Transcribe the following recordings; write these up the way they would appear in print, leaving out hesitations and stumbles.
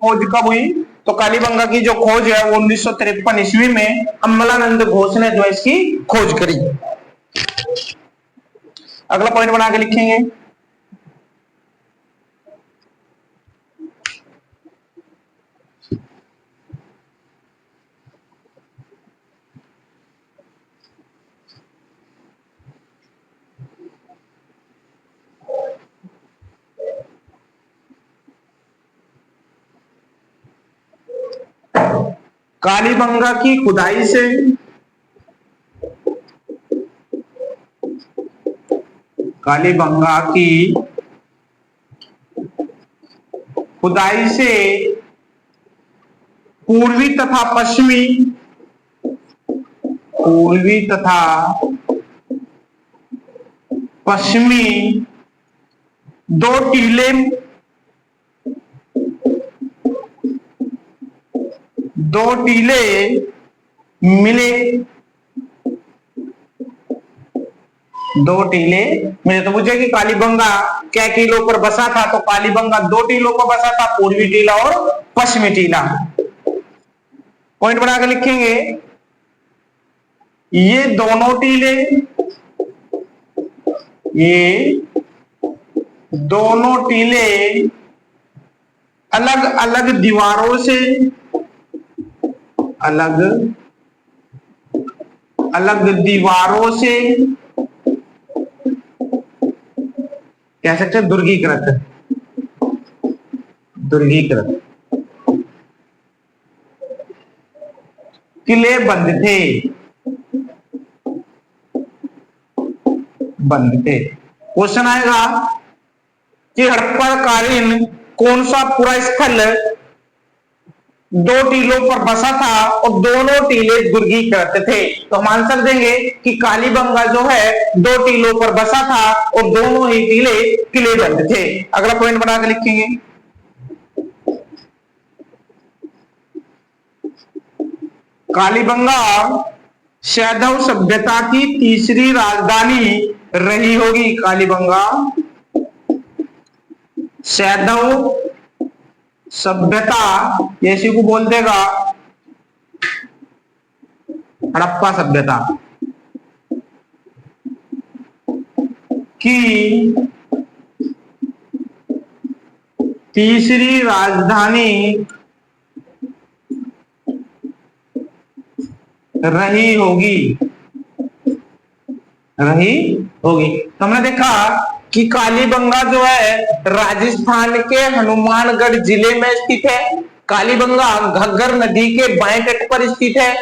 खोज कब हुई? तो कालीबंगा की जो खोज है वो 1953 ईस्वी में अम्लानंद घोष ने जो इसकी खोज करी। अगला पॉइंट बना के लिखेंगे। कालीबंगा की खुदाई से कालीबंगा की खुदाई से पूर्वी तथा पश्चिमी दो टीले मिले। तो पूछे कि कालीबंगा क्या टीलों पर बसा था? तो कालीबंगा दो टीलों पर बसा था, पूर्वी टीला और पश्चिमी टीला। पॉइंट बना के लिखेंगे। ये दोनों टीले अलग अलग दीवारों से कह सकते हैं दुर्गीकृत किले बंद थे। क्वेश्चन आएगा कि हड़प्पाकालीन कौन सा पूरा स्थल दो टीलों पर बसा था और दोनों टीले दुर्गीकृत थे? तो हम आंसर देंगे कि कालीबंगा जो है दो टीलों पर बसा था और दोनों ही टीले किलेबंद थे। अगला पॉइंट बना के लिखेंगे। कालीबंगा सैंधव सभ्यता की तीसरी राजधानी रही होगी। कालीबंगा सैंधव सभ्यता, इसी को बोल देगा हड़प्पा सभ्यता की तीसरी राजधानी रही होगी। तो हमने देखा कि कालीबंगा जो है राजस्थान के हनुमानगढ़ जिले में स्थित है। कालीबंगा घग्गर नदी के बाएं तट पर स्थित है।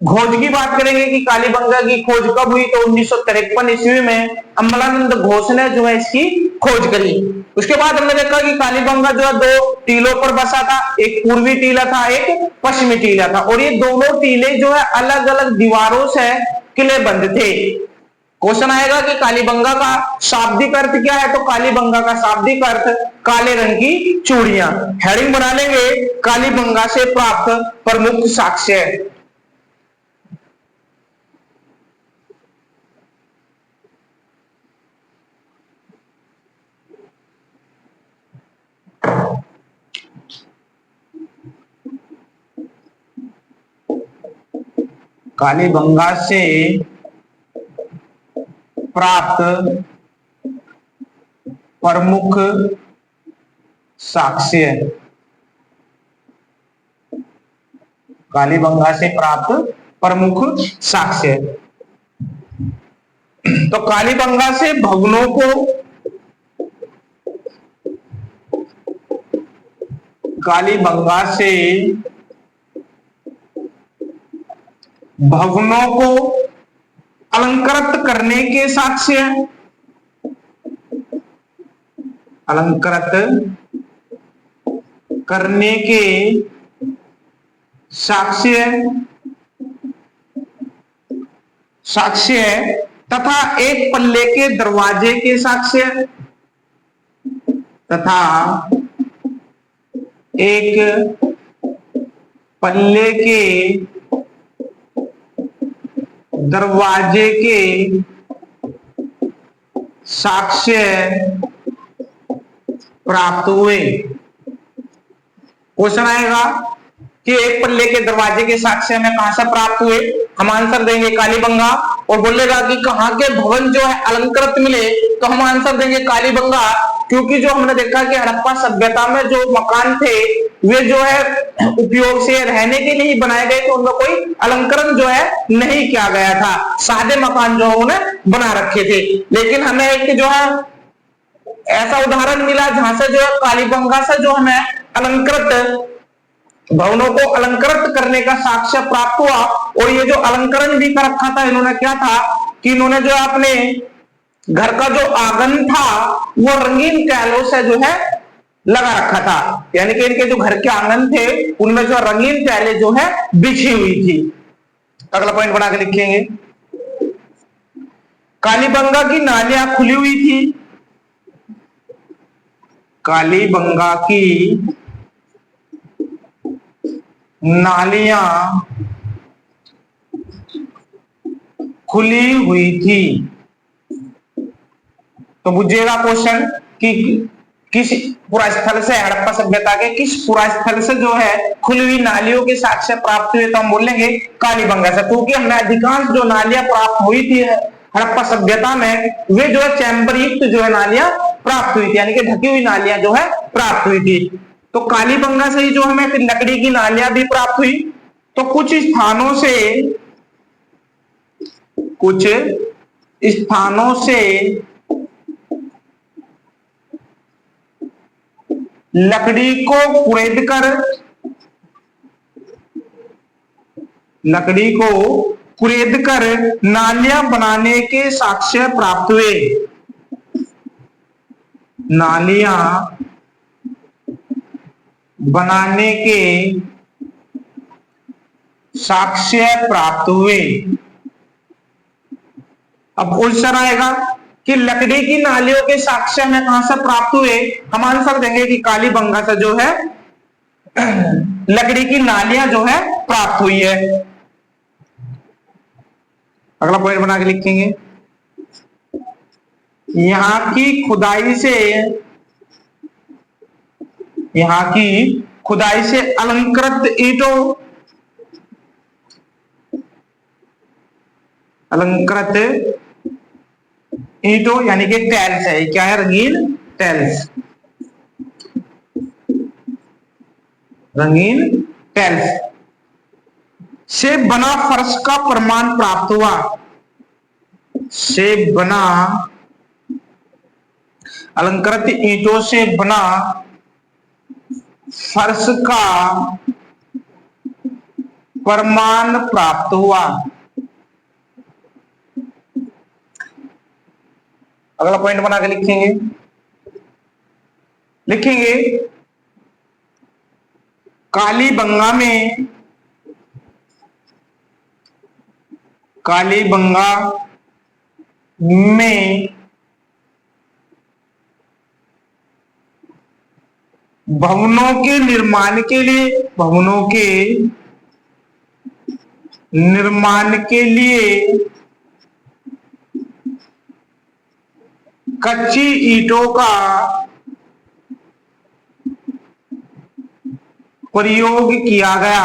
खोज की बात करेंगे कि कालीबंगा की खोज कब हुई? तो 1953 ईस्वी में अम्लानंद घोष ने जो है इसकी खोज करी। उसके बाद हमने देखा कि कालीबंगा जो है दो टीलों पर बसा था, एक पूर्वी टीला था, एक पश्चिमी टीला था, और ये दोनों टीले जो है अलग अलग दीवारों से किलेबंद थे। क्वेश्चन आएगा कि कालीबंगा का शाब्दिक अर्थ क्या है? तो कालीबंगा का शाब्दिक अर्थ काले रंग की चूड़ियां। हेडिंग बना लेंगे कालीबंगा से प्राप्त प्रमुख साक्ष्य। कालीबंगा से प्राप्त प्रमुख साक्ष्य। कालीबंगा से प्राप्त प्रमुख साक्ष्य। तो कालीबंगा से भवनों को अलंकृत करने के साक्ष्य। साक्ष्य तथा एक पल्ले के दरवाजे के साक्ष्य। दरवाजे के साक्ष्य प्राप्त हुए। क्वेश्चन आएगा कि एक पल्ले के दरवाजे के साक्ष्य हमें कहां से प्राप्त हुए, हम आंसर देंगे कालीबंगा। और बोलेगा कि कहां के भवन जो है अलंकृत मिले, तो हम आंसर देंगे कालीबंगा, क्योंकि जो हमने देखा कि हड़प्पा सभ्यता में जो मकान थे वे जो है उपयोग से रहने के लिए ही बनाए गए थे, उनका कोई अलंकरण जो है नहीं किया गया था, सादे मकान जो उन्हें बना रखे थे। लेकिन हमें एक जो है ऐसा उदाहरण मिला जहां से जो है कालीबंगा से जो हमें अलंकृत भवनों को अलंकृत करने का साक्ष्य प्राप्त हुआ। और ये जो अलंकरण भी कर रखा था इन्होंने, क्या था कि इन्होंने जो अपने घर का जो आंगन था वो रंगीन टाइलों से जो है लगा रखा था, यानी कि इनके जो घर के आंगन थे उनमें जो रंगीन टाइलें जो है बिछी हुई थी। अगला पॉइंट बना के लिखेंगे, कालीबंगा की नालियां खुली हुई थी। कालीबंगा की नालियां खुली हुई थी। तो पूछेगा क्वेश्चन कि किस पुरास्थल से, हड़प्पा सभ्यता के किस पुरास्थल से जो है खुली हुई नालियों के साक्ष्य प्राप्त हुए, तो हम बोलेंगे कालीबंगा से, क्योंकि हमें अधिकांश जो नालियां प्राप्त हुई थी हड़प्पा सभ्यता में वे जो है चैम्बर युक्त जो है नालियां प्राप्त हुई थी, यानी कि ढकी हुई नालियां जो है प्राप्त हुई थी। तो कालीबंगा से ही जो हमें फिर लकड़ी की नालियां भी प्राप्त हुई। तो कुछ स्थानों से लकड़ी को कुरेद कर नालियां बनाने के साक्ष्य प्राप्त हुए। नालियां बनाने के साक्ष्य प्राप्त हुए। अब क्वेश्चन आएगा कि लकड़ी की नालियों के साक्ष्य में कहां से प्राप्त हुए, हम आंसर देंगे कि कालीबंगा से जो है लकड़ी की नालियां जो है प्राप्त हुई है। अगला पॉइंट बना के लिखेंगे, यहां की खुदाई से अलंकृत ईंटों यानी कि टाइल्स है, क्या है, रंगीन टाइल्स से बना फर्श का प्रमाण प्राप्त हुआ। से बना अलंकृत ईंटों से बना फर्श का प्रमाण प्राप्त हुआ। अगला पॉइंट बना के लिखेंगे कालीबंगा में भवनों के निर्माण के लिए कच्ची ईंटों का प्रयोग किया गया।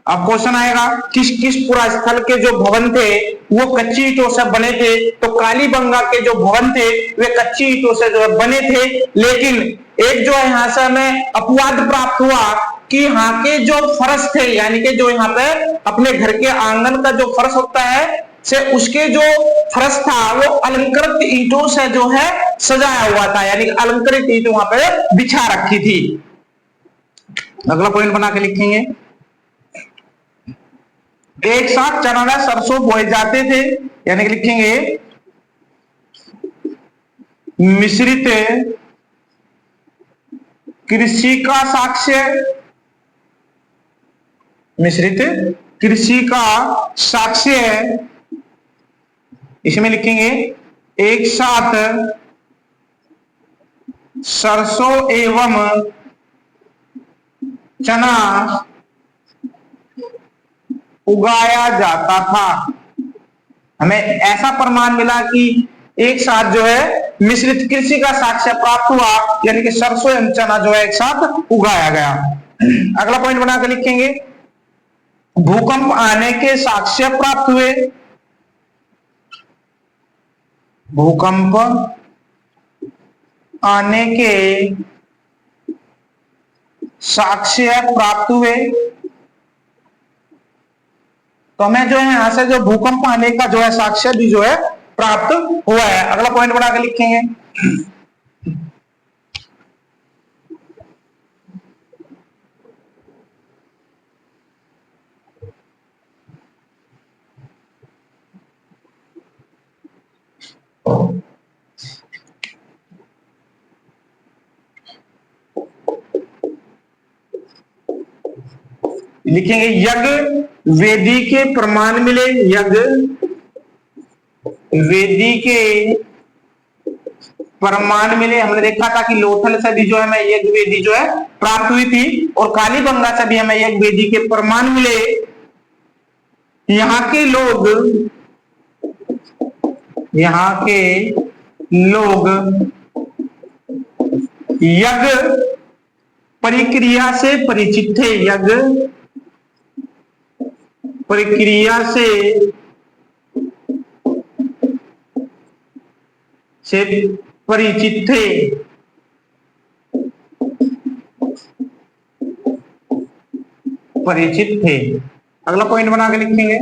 अब क्वेश्चन आएगा किस किस पुरास्थल के जो भवन थे वो कच्ची ईंटों से बने थे, तो कालीबंगा के जो भवन थे वे कच्ची ईंटों से जो है बने थे। लेकिन एक जो है यहां से हमें अपवाद प्राप्त हुआ कि यहाँ के जो फर्श थे, यानी कि जो यहाँ पे अपने घर के आंगन का जो फर्श होता है से उसके जो फर्श था वो अलंकृत ईंटों से जो है सजाया हुआ था, यानी अलंकृत ईंट वहां पे बिछा रखी थी। अगला पॉइंट बना के लिखेंगे, एक साथ चना व सरसों बोए जाते थे, यानी कि लिखेंगे मिश्रित कृषि का साक्ष्य इसमें लिखेंगे एक साथ सरसों एवं चना उगाया जाता था। हमें ऐसा प्रमाण मिला कि एक साथ जो है मिश्रित कृषि का साक्ष्य प्राप्त हुआ, यानी कि सरसों एवं चना जो है एक साथ उगाया गया। अगला पॉइंट बनाकर लिखेंगे, भूकंप आने के साक्ष्य प्राप्त हुए। भूकंप आने के साक्ष्य प्राप्त हुए, तो हमें जो है यहां से जो भूकंप आने का जो है साक्ष्य भी जो है प्राप्त हुआ है। अगला पॉइंट बनाकर लिखेंगे, लिखेंगे यज्ञ वेदी के प्रमाण मिले। यज्ञ वेदी के प्रमाण मिले। हमने देखा था कि लोथल से भी जो है हमें यज्ञ वेदी जो है प्राप्त हुई थी, और कालीबंगा से भी हमें यज्ञ वेदी के प्रमाण मिले। यहाँ के लोग यज्ञ प्रक्रिया से परिचित थे। यज्ञ प्रक्रिया से परिचित थे। अगला पॉइंट बना के लिखेंगे,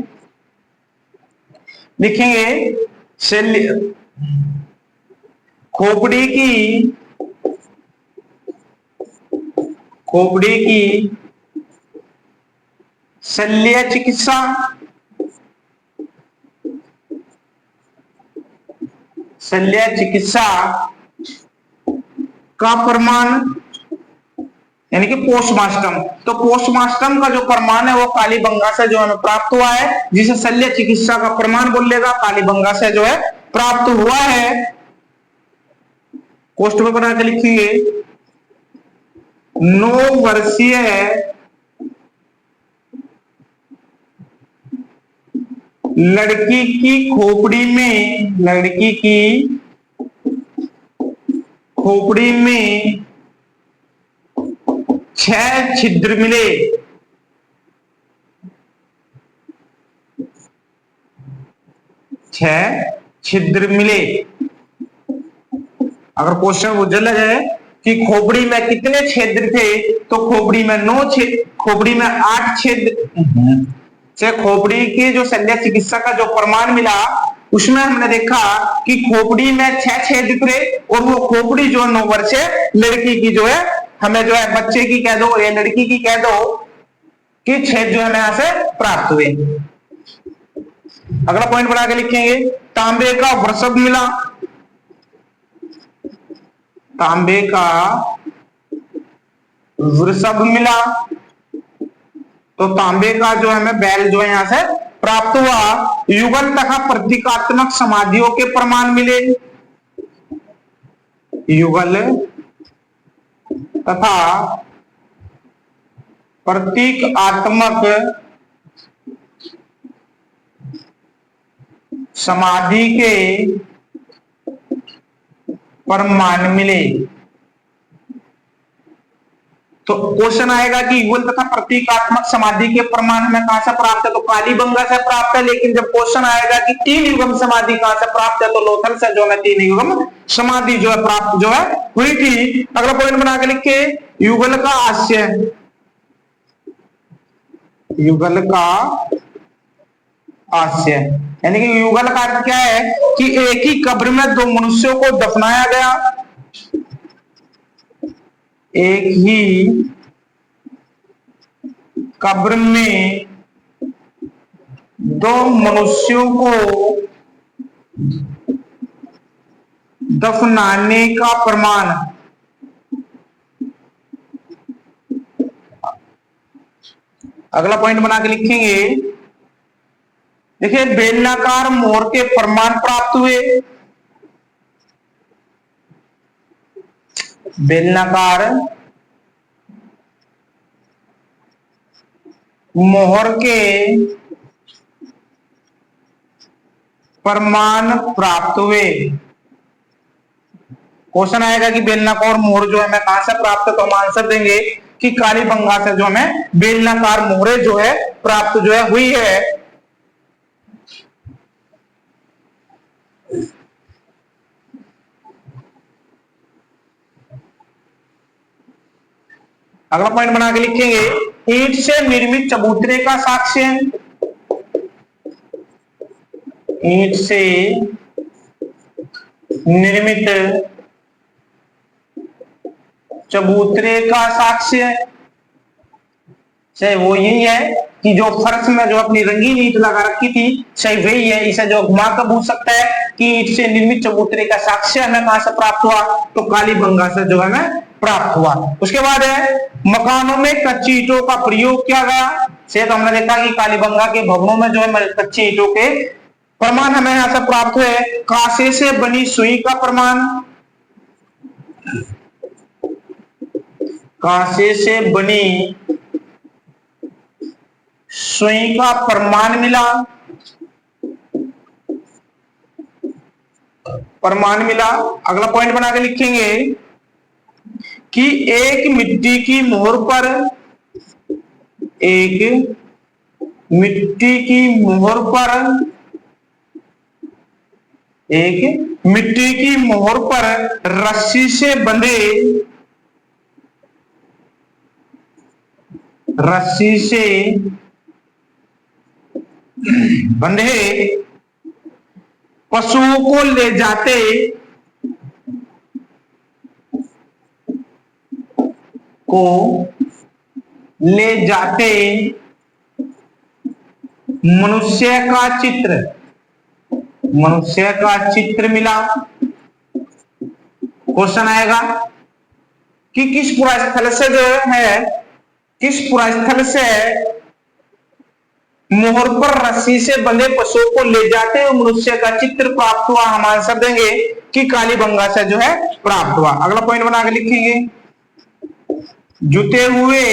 खोपड़ी की शल्य चिकित्सा का प्रमाण, यानी कि पोस्टमार्टम। तो पोस्टमार्टम का जो प्रमाण है वो कालीबंगा से जो हमें प्राप्त हुआ है, जिसे शल्य चिकित्सा का प्रमाण बोलेगा, कालीबंगा से जो है प्राप्त हुआ है। पोस्ट में बना के लिखेंगे, 9 वर्षीय लड़की की खोपड़ी में 6 छिद्र मिले। अगर क्वेश्चन वो जल जाए कि खोपड़ी में कितने छिद्र थे, तो खोपड़ी में 9 छिद्र, खोपड़ी में 8 छिद्र से खोपड़ी की जो शल्य चिकित्सा का जो प्रमाण मिला, उसमें हमने देखा कि खोपड़ी में 6 छिद्र थे, और वो खोपड़ी जो 9 वर्षीय लड़की की जो है, हमें जो है बच्चे की कह दो या लड़की की कह दो, कि छेद जो है हमें यहां से प्राप्त हुए। अगला पॉइंट बना के लिखेंगे, तांबे का वृषभ मिला। तांबे का वृषभ मिला, तो तांबे का जो हमें बैल जो है यहां से प्राप्त हुआ। युगल तथा प्रतीकात्मक समाधियों के प्रमाण मिले। युगल तथा प्रतीकात्मक समाधि के प्रमाण मिले। तो क्वेश्चन आएगा कि युगल तथा प्रतीकात्मक समाधि के प्रमाण हमें कहां से प्राप्त है, तो कालीबंगा से प्राप्त है। लेकिन जब क्वेश्चन आएगा कि 3 युगम समाधि कहां से प्राप्त है, तो लोथल से जो है 3 युगम समाधि जो है प्राप्त जो है हुई थी। अगला पॉइंट बना के लिखे, युगल का आशय। युगल का आशय यानी कि युगल का अर्थ क्या है कि एक ही कब्र में 2 मनुष्यों को दफनाया गया। एक ही कब्र में 2 मनुष्यों को दफनाने का प्रमाण। अगला पॉइंट बना के लिखेंगे, देखिए बेलनाकार मोहर के प्रमाण प्राप्त हुए। बेलनाकार मोहर के प्रमाण प्राप्त हुए। क्वेश्चन आएगा कि बेलनाकार मोहर जो हमें कहां से प्राप्त है, तो हम आंसर देंगे कि कालीबंगा से जो हमें बेलनाकार मोहरे जो है प्राप्त जो है हुई है। अगला पॉइंट बना के लिखेंगे, ईंट से निर्मित चबूतरे का साक्ष्य। ईंट से निर्मित चबूतरे का साक्ष्य से वो यही है कि जो फर्श में जो अपनी रंगीन ईंट लगा रखी थी, सही वही है। इसे जो घुमा कर पूछ सकता है कि ईंट से निर्मित चबूतरे का साक्ष्य हमें कहां से प्राप्त हुआ, तो कालीबंगा से जो हमें प्राप्त हुआ। उसके बाद है मकानों में कच्ची ईंटों का प्रयोग किया गया से, तो हमने देखा कि कालीबंगा के भवनों में जो है कच्ची ईंटों के प्रमाण हमें यहां से प्राप्त हुए। कांसे से बनी सुई का प्रमाण, कांसे से बनी सुई का प्रमाण मिला, प्रमाण मिला। अगला पॉइंट बना के लिखेंगे कि एक मिट्टी की मोहर पर, एक मिट्टी की मोहर पर, एक मिट्टी की मोहर पर रस्सी से बंधे, रस्सी से बंधे पशुओं को ले जाते, को ले जाते मनुष्य का चित्र, मनुष्य का चित्र मिला। क्वेश्चन आएगा कि किस पुरास्थल से जो है, किस पुरास्थल से मोहर पर रस्सी से बंधे पशुओं को ले जाते हुए मनुष्य का चित्र प्राप्त हुआ। हम आंसर देंगे कि कालीबंगा से जो है प्राप्त हुआ। अगला पॉइंट बना के लिखेंगे, जुते हुए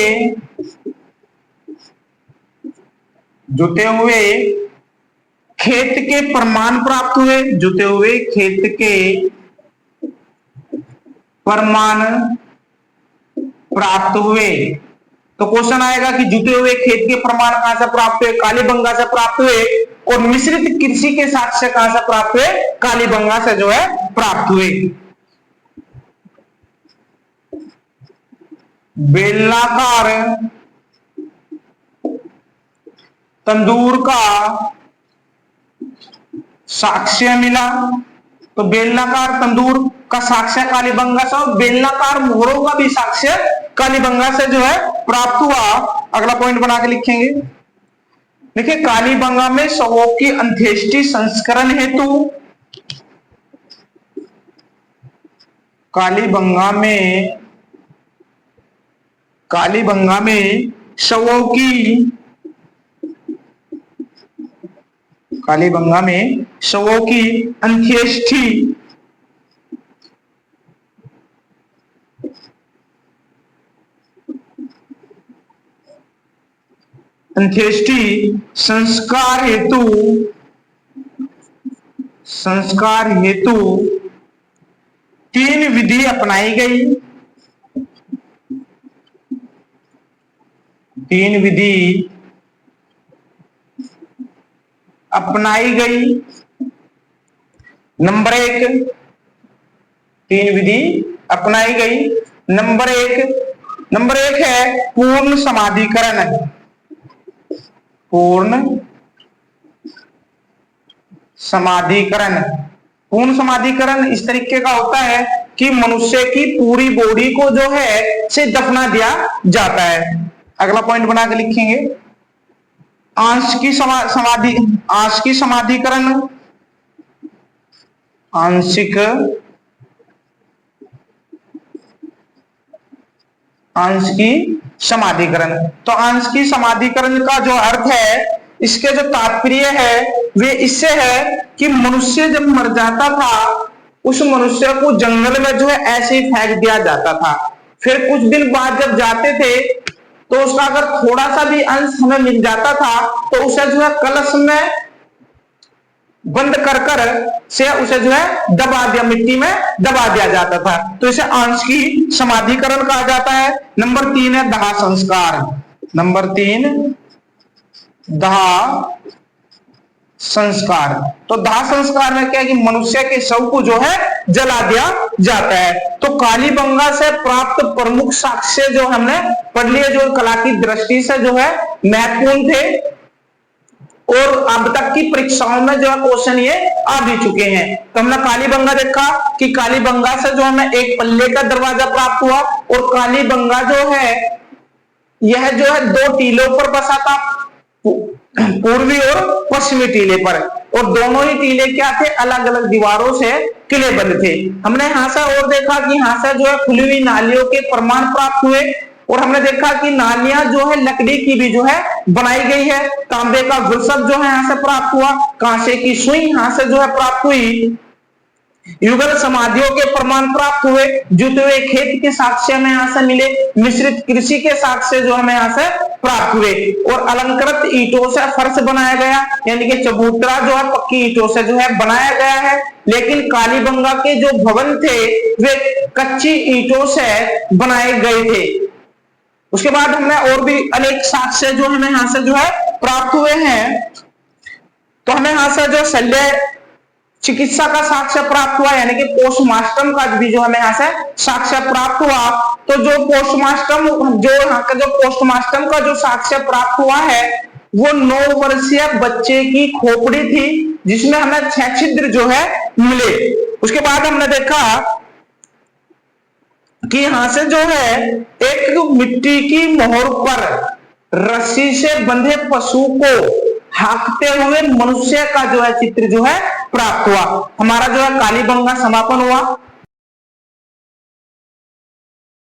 खेत के प्रमाण प्राप्त हुए, जुते हुए खेत के प्रमाण प्राप्त हुए। तो क्वेश्चन आएगा कि जुटे हुए खेत के प्रमाण कहां से प्राप्त हुए, कालीबंगा से प्राप्त हुए। और मिश्रित कृषि के साक्ष्य कहां से प्राप्त हुए, कालीबंगा से जो है प्राप्त हुए। बेलनाकार तंदूर का साक्ष्य मिला, तो बेलनाकार तंदूर का साक्ष्य कालीबंगा से, और बेलनाकार मोहरों का भी साक्ष्य कालीबंगा से जो है प्राप्त हुआ। अगला पॉइंट बना के लिखेंगे, देखिए कालीबंगा में शवों की अंत्येष्टि संस्करण हेतु, कालीबंगा में शवों की, कालीबंगा में शवों की अंत्येष्टि संस्कार हेतु 3 विधि अपनाई गई, 3 विधि अपनाई गई। नंबर 1, 3 विधि अपनाई गई। नंबर एक है पूर्ण समाधिकरण, पूर्ण समाधिकरण। पूर्ण समाधिकरण इस तरीके का होता है कि मनुष्य की पूरी बॉडी को जो है से दफना दिया जाता है। अगला पॉइंट बना के लिखेंगे, आंशिक समाधिकरण, आंशिक समाधिकरण। तो आंशिक समाधिकरण का जो अर्थ है, इसके जो तात्पर्य है वे इससे है कि मनुष्य जब मर जाता था, उस मनुष्य को जंगल में जो है ऐसे ही फेंक दिया जाता था। फिर कुछ दिन बाद जब जाते थे तो उसका अगर थोड़ा सा भी अंश हमें मिल जाता था तो उसे जो है कलश में बंद कर कर से उसे जो है दबा दिया, मिट्टी में दबा दिया जाता था। तो इसे आंशिक समाधिकरण कहा जाता है। नंबर 3 है दाह संस्कार। नंबर 3 दाह संस्कार। तो दाह संस्कार में क्या है कि मनुष्य के शव को जो है जला दिया जाता है। तो कालीबंगा से प्राप्त प्रमुख साक्ष्य जो हमने पढ़ लिए, जो कला की दृष्टि से जो है महत्वपूर्ण थे और अब तक की परीक्षाओं में जो है क्वेश्चन ये आ भी चुके हैं। तो हमने कालीबंगा देखा कि कालीबंगा से जो हमें एक पल्ले का दरवाजा प्राप्त हुआ और कालीबंगा जो है यह जो है 2 टीलों पर बसा था, पूर्वी और पश्चिमी टीले पर, और दोनों ही टीले क्या थे, अलग अलग दीवारों से किले बंद थे। हमने यहां से और देखा कि यहां से जो है खुली हुई नालियों के प्रमाण प्राप्त हुए और हमने देखा कि नालियां जो है लकड़ी की भी जो है बनाई गई है। तांबे का गुलशब जो है यहां से प्राप्त हुआ, कांसे की सुई यहां से जो है प्राप्त हुई, युगल समाधियों के प्रमाण प्राप्त हुए, जुते हुए खेत के साक्ष्य में यहां से मिले, मिश्रित कृषि के साक्ष्य जो हमें यहां से प्राप्त हुए, और अलंकृत ईंटों से फर्श बनाया गया, यानी कि चबूतरा जो है पक्की ईंटों से जो है बनाया गया है। लेकिन कालीबंगा के जो भवन थे वे कच्ची ईंटों से बनाए गए थे। उसके बाद हमने और भी अनेक साक्ष्य जो हमें यहां से जो है प्राप्त हुए हैं। तो हमें यहां से जो शल्य चिकित्सा का साक्ष्य प्राप्त हुआ, यानी कि पोस्टमार्टम का भी जो हमें यहाँ से साक्ष्य प्राप्त हुआ। तो जो पोस्टमार्टम जो यहाँ का जो पोस्टमार्टम का जो साक्ष्य प्राप्त हुआ है वो 9 वर्षीय बच्चे की खोपड़ी थी जिसमें हमें 6 छिद्र जो है मिले। उसके बाद हमने देखा कि यहां से जो है एक मिट्टी की मोहर पर रस्सी से बंधे पशु को हाँकते हुए मनुष्य का जो है चित्र जो है प्राप्त हुआ। हमारा जो है कालीबंगा समापन हुआ।